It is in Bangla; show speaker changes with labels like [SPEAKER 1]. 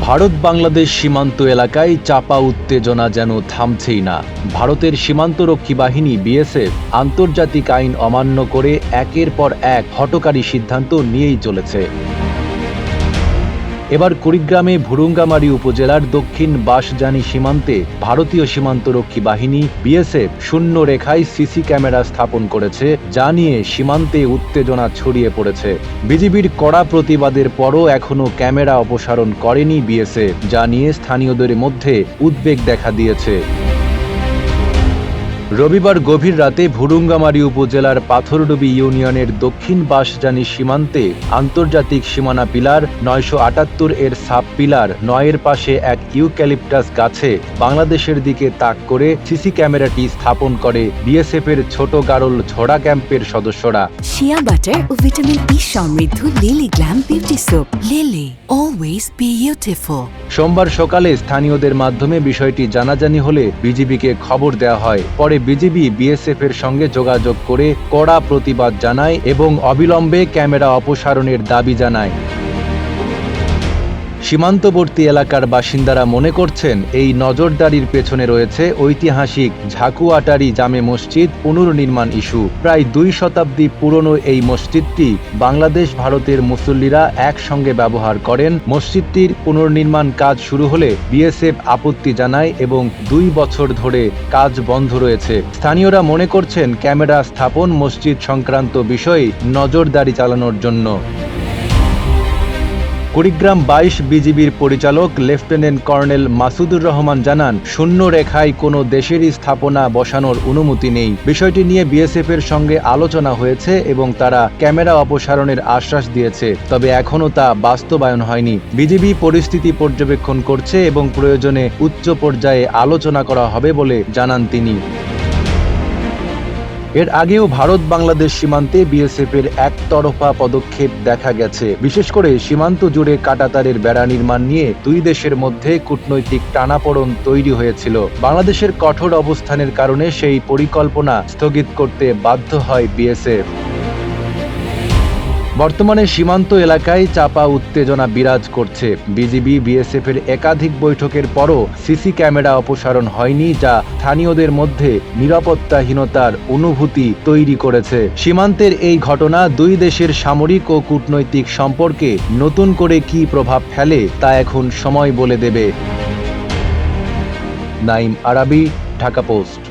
[SPEAKER 1] ভারত বাংলাদেশ সীমান্ত এলাকায় চাপা উত্তেজনা যেন থামছেই না। ভারতের সীমান্তরক্ষী বাহিনী বিএসএফ আন্তর্জাতিক আইন অমান্য করে একের পর এক হঠকারী সিদ্ধান্ত নিয়েই চলেছে। এবার কুড়িগ্রামে ভুরুঙ্গামারী উপজেলার দক্ষিণ বাঁশজানি সীমান্তে ভারতীয় সীমান্তরক্ষী বাহিনী বিএসএফ শূন্য রেখায় সিসি ক্যামেরা স্থাপন করেছে, যা নিয়ে সীমান্তে উত্তেজনা ছড়িয়ে পড়েছে। বিজিবির কড়া প্রতিবাদের পরও এখনও ক্যামেরা অপসারণ করেনি বিএসএফ, যা নিয়ে স্থানীয়দের মধ্যে উদ্বেগ দেখা দিয়েছে। রবিবার গভীর রাতে ভুরুঙ্গামারী উপজেলার পাথরডুবি ইউনিয়নের দক্ষিণ বাঁশজানি সীমান্তে আন্তর্জাতিক সীমানা পিলার ৯৭৮ এর সাব পিলার ৯ এর পাশে এক ইউক্যালিপটাস গাছে বাংলাদেশের দিকে তাক করে সিসি ক্যামেরাটি স্থাপন করে বিএসএফ এর ছোট গারল ঝোড়া ক্যাম্পের সদস্যরা।
[SPEAKER 2] শিয়া বাটার ও ভিটামিন ই সমৃদ্ধ lily glam beauty soap. Lily, always beautiful.
[SPEAKER 1] সোমবার সকালে স্থানীয়দের মাধ্যমে বিষয়টি জানাজানি হলে বিজিবিকে খবর দেওয়া হয়। পরে বিজিবি বিএসএফ এর সঙ্গে যোগাযোগ করে কড়া প্রতিবাদ জানায় এবং অবিলম্বে ক্যামেরা অপসারণের দাবি জানায়। সীমান্তবর্তী এলাকার বাসিন্দারা মনে করছেন, এই নজরদারির পেছনে রয়েছে ঐতিহাসিক ঝাকুয়াটারি জামে মসজিদ পুনর্নির্মাণ ইস্যু। প্রায় ২ শতাব্দী পুরনো এই মসজিদটি বাংলাদেশ ভারতের মুসল্লিরা একসঙ্গে ব্যবহার করেন। মসজিদটির পুনর্নির্মাণ কাজ শুরু হলে বিএসএফ আপত্তি জানায় এবং ২ বছর ধরে কাজ বন্ধ রয়েছে। স্থানীয়রা মনে করছেন, ক্যামেরা স্থাপন মসজিদ সংক্রান্ত বিষয়ে নজরদারি চালানোর জন্য। কুড়িগ্রাম ২২ বিজিবির পরিচালক লেফটেন্যান্ট কর্নেল মাসুদুর রহমান জানান, শূন্য রেখায় কোনো দেশেরই স্থাপনা বসানোর অনুমতি নেই। বিষয়টি নিয়ে বিএসএফ এর সঙ্গে আলোচনা হয়েছে এবং তারা ক্যামেরা অপসারণের আশ্বাস দিয়েছে, তবে এখনও তা বাস্তবায়ন হয়নি। বিজিবি পরিস্থিতি পর্যবেক্ষণ করছে এবং প্রয়োজনে উচ্চ পর্যায়ে আলোচনা করা হবে বলে জানান তিনি। এর আগেও ভারত বাংলাদেশ সীমান্তে বিএসএফ এর একতরফা পদক্ষেপ দেখা গেছে। বিশেষ করে সীমান্ত জুড়ে কাঁটাতারের বেড়া নির্মাণ নিয়ে দুই দেশের মধ্যে কূটনৈতিক টানাপোড়েন তৈরি হয়েছিল। বাংলাদেশের কঠোর অবস্থানের কারণে সেই পরিকল্পনা স্থগিত করতে বাধ্য হয় বিএসএফ। বর্তমানে সীমান্ত এলাকায় চাপা উত্তেজনা বিরাজ করছে। বিজিবি বিএসএফ এর একাধিক বৈঠকের পরও সিসি ক্যামেরা অপসারণ হয়নি, যা স্থানীয়দের মধ্যে নিরাপত্তাহীনতার অনুভূতি তৈরি করেছে। সীমান্তের এই ঘটনা দুই দেশের সামরিক ও কূটনৈতিক সম্পর্কে নতুন করে কী প্রভাব ফেলে তা এখন সময় বলে দেবে। নাইম আরাবী, ঢাকা পোস্ট।